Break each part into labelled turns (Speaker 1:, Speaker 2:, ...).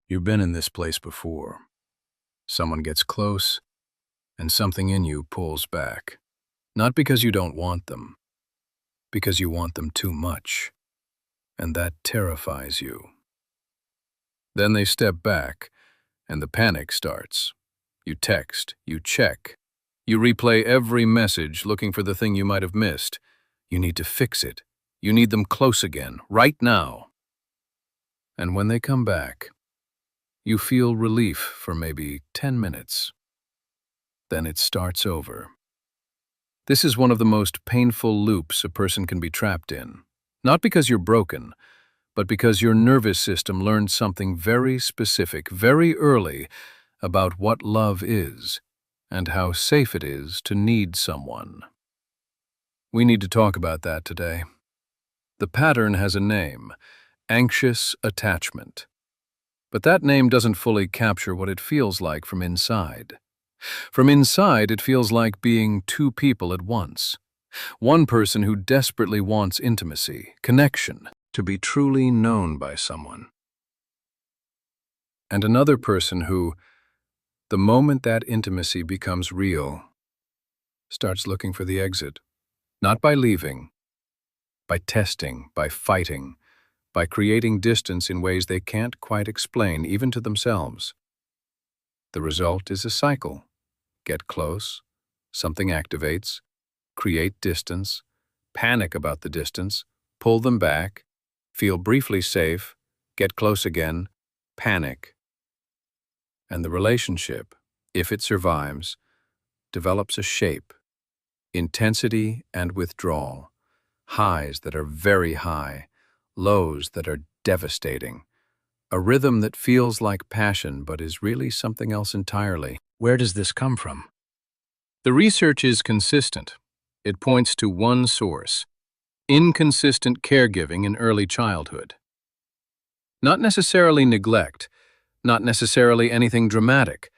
Speaker 1: You've been in this place before. Someone gets close, and something in you pulls back. Not because you don't want them, because you want them too much, and that terrifies you. Then they step back, and the panic starts. You text, you check, you replay every message looking for the thing you might have missed. You need to fix it. You need them close again, right now. And when they come back, you feel relief for maybe 10 minutes. Then it starts over. This is one of the most painful loops a person can be trapped in. Not because you're broken, but because your nervous system learned something very specific, very early, about what love is and how safe it is to need someone. We need to talk about that today. The pattern has a name: anxious attachment. But that name doesn't fully capture what it feels like from inside. From inside, it feels like being two people at once. One person who desperately wants intimacy, connection, to be truly known by someone. And another person who, the moment that intimacy becomes real, starts looking for the exit. Not by leaving, by testing, by fighting, by creating distance in ways they can't quite explain, even to themselves. The result is a cycle. Get close, something activates, create distance, panic about the distance, pull them back, feel briefly safe, get close again, panic. And the relationship, if it survives, develops a shape, intensity and withdrawal, highs that are very high, lows that are devastating, a rhythm that feels like passion but is really something else entirely. Where does this come from? The research is consistent. It points to one source: inconsistent caregiving in early childhood. Not necessarily neglect, not necessarily anything dramatic.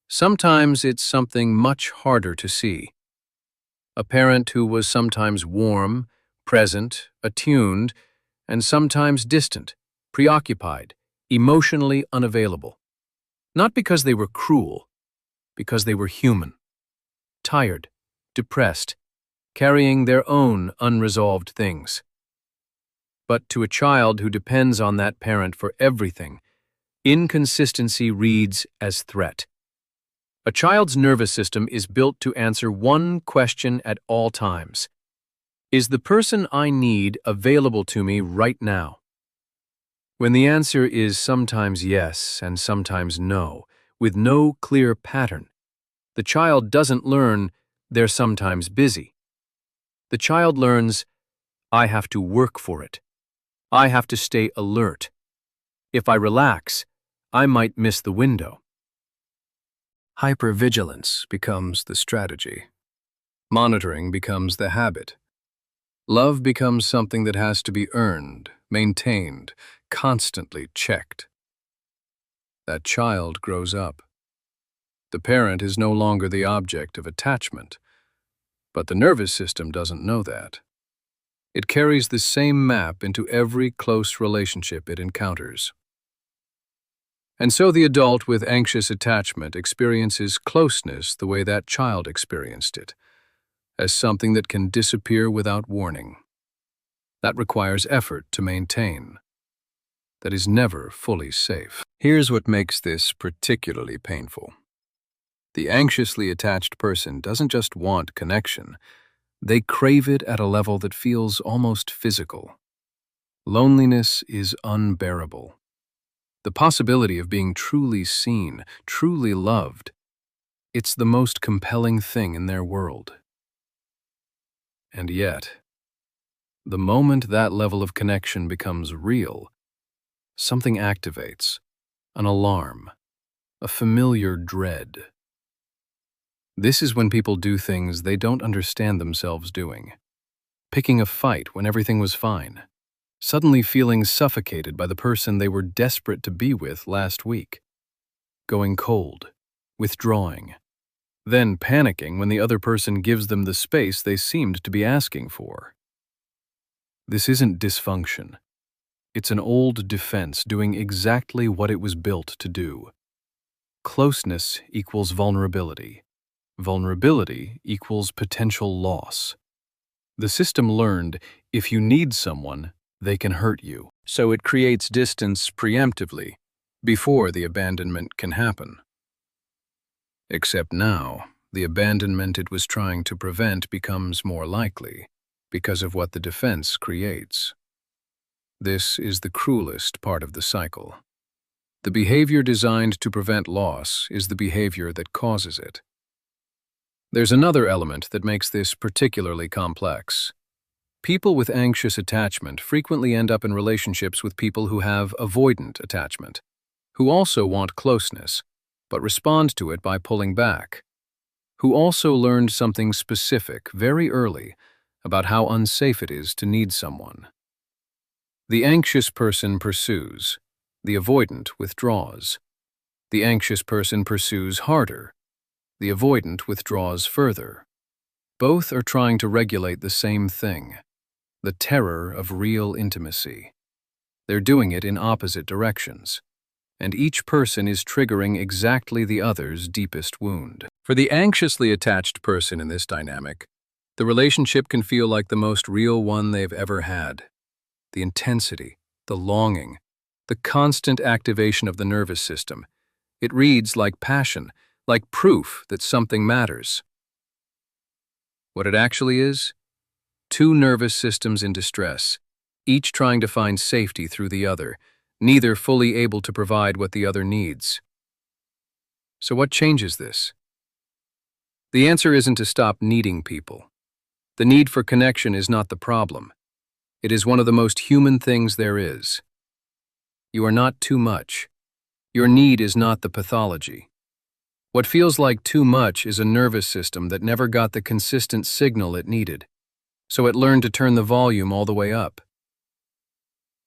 Speaker 1: Sometimes it's something much harder to see. A parent who was sometimes warm, present, attuned, and sometimes distant, preoccupied, emotionally unavailable. Not because they were cruel, because they were human. Tired, depressed, carrying their own unresolved things. But to a child who depends on that parent for everything, inconsistency reads as threat. A child's nervous system is built to answer one question at all times: is the person I need available to me right now? When the answer is sometimes yes and sometimes no, with no clear pattern, the child doesn't learn they're sometimes busy. The child learns, I have to work for it. I have to stay alert. If I relax, I might miss the window. Hypervigilance becomes the strategy. Monitoring becomes the habit. Love becomes something that has to be earned, maintained, constantly checked. That child grows up. The parent is no longer the object of attachment, but the nervous system doesn't know that. It carries the same map into every close relationship it encounters. And so the adult with anxious attachment experiences closeness the way that child experienced it, as something that can disappear without warning. That requires effort to maintain. That is never fully safe. Here's what makes this particularly painful. The anxiously attached person doesn't just want connection, they crave it at a level that feels almost physical. Loneliness is unbearable. The possibility of being truly seen, truly loved, it's the most compelling thing in their world. And yet, the moment that level of connection becomes real, something activates, an alarm, a familiar dread. This is when people do things they don't understand themselves doing. Picking a fight when everything was fine. Suddenly feeling suffocated by the person they were desperate to be with last week. Going cold, withdrawing, then panicking when the other person gives them the space they seemed to be asking for. This isn't dysfunction.
Speaker 2: It's an old defense doing exactly what it was built to do. Closeness equals vulnerability. Vulnerability equals potential loss. The system learned if you need someone, they can hurt you. So it creates distance preemptively, before the abandonment can happen. Except now, the abandonment it was trying to prevent becomes more likely because of what the defense creates. This is the cruelest part of the cycle. The behavior designed to prevent loss is the behavior that causes it. There's another element that makes this particularly complex. People with anxious attachment frequently end up in relationships with people who have avoidant attachment, who also want closeness, but respond to it by pulling back, who also learned something specific very early about how unsafe it is to need someone. The anxious person pursues, the avoidant withdraws. The anxious person pursues harder, the avoidant withdraws further. Both are trying to regulate the same thing, the terror of real intimacy. They're doing it in opposite directions, and each person is triggering exactly the other's deepest wound. For the anxiously attached person in this dynamic, the relationship can feel like the most real one they've ever had. The intensity, the longing, the constant activation of the nervous system. It reads like passion, like proof that something matters. What it actually is? Two nervous systems in distress, each trying to find safety through the other, neither fully able to provide what the other needs. So what changes this? The answer isn't to stop needing people. The need for connection is not the problem. It is one of the most human things there is. You are not too much. Your need is not the pathology. What feels like too much is a nervous system that never got the consistent signal it needed, so it learned to turn the volume all the way up.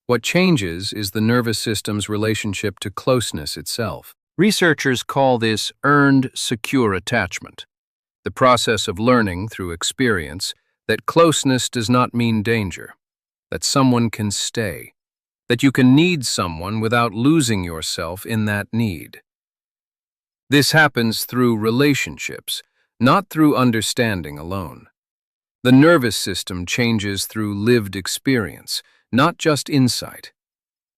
Speaker 2: What changes is the nervous system's relationship to closeness itself. Researchers call this earned secure attachment, the process of learning through experience that closeness does not mean danger, that someone can stay, that you can need someone without losing yourself in that need. This happens through relationships, not through understanding alone. The nervous system changes through lived experience, not just insight.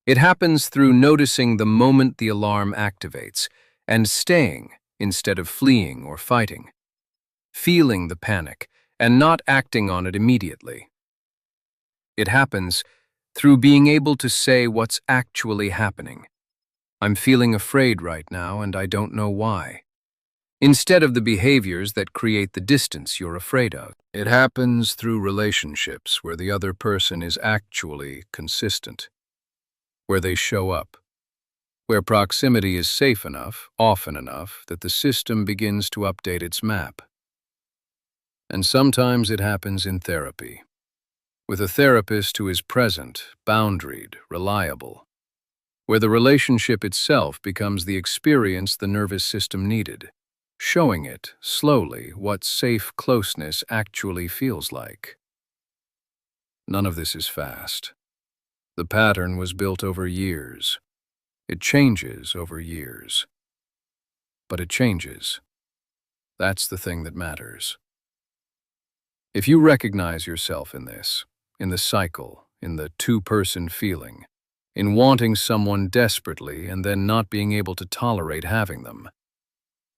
Speaker 2: It happens through noticing the moment the alarm activates and staying instead of fleeing or fighting, feeling the panic and not acting on it immediately. It happens through being able to say what's actually happening. I'm feeling afraid right now and I don't know why. Instead of the behaviors that create the distance you're afraid of. It happens through relationships where the other person is actually consistent, where they show up, where proximity is safe enough, often enough, that the system begins to update its map. And sometimes it happens in therapy, with a therapist who is present, boundaried, reliable, where the relationship itself becomes the experience the nervous system needed, showing it, slowly, what safe closeness actually feels like. None of this is fast. The pattern was built over years. It changes over years. But it changes. That's the thing that matters. If you recognize yourself in this, in the cycle, in the two-person feeling, in wanting someone desperately and then not being able to tolerate having them,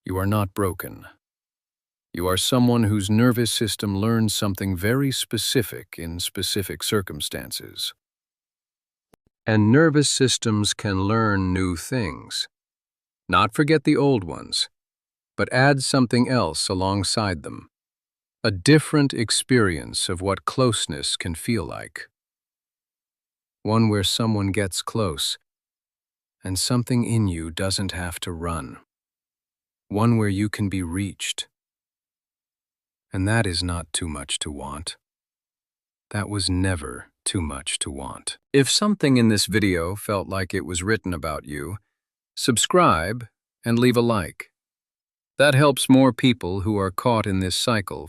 Speaker 2: you are not broken. You are someone whose nervous system learns something very specific in specific circumstances. And nervous systems can learn new things. Not forget the old ones, but add something else alongside them. A different experience of what closeness can feel like. One where someone gets close, and something in you doesn't have to run. One where you can be reached. And that is not too much to want. That was never too much to want. If something in this video felt like it was written about you, subscribe and leave a like. That helps more people who are caught in this cycle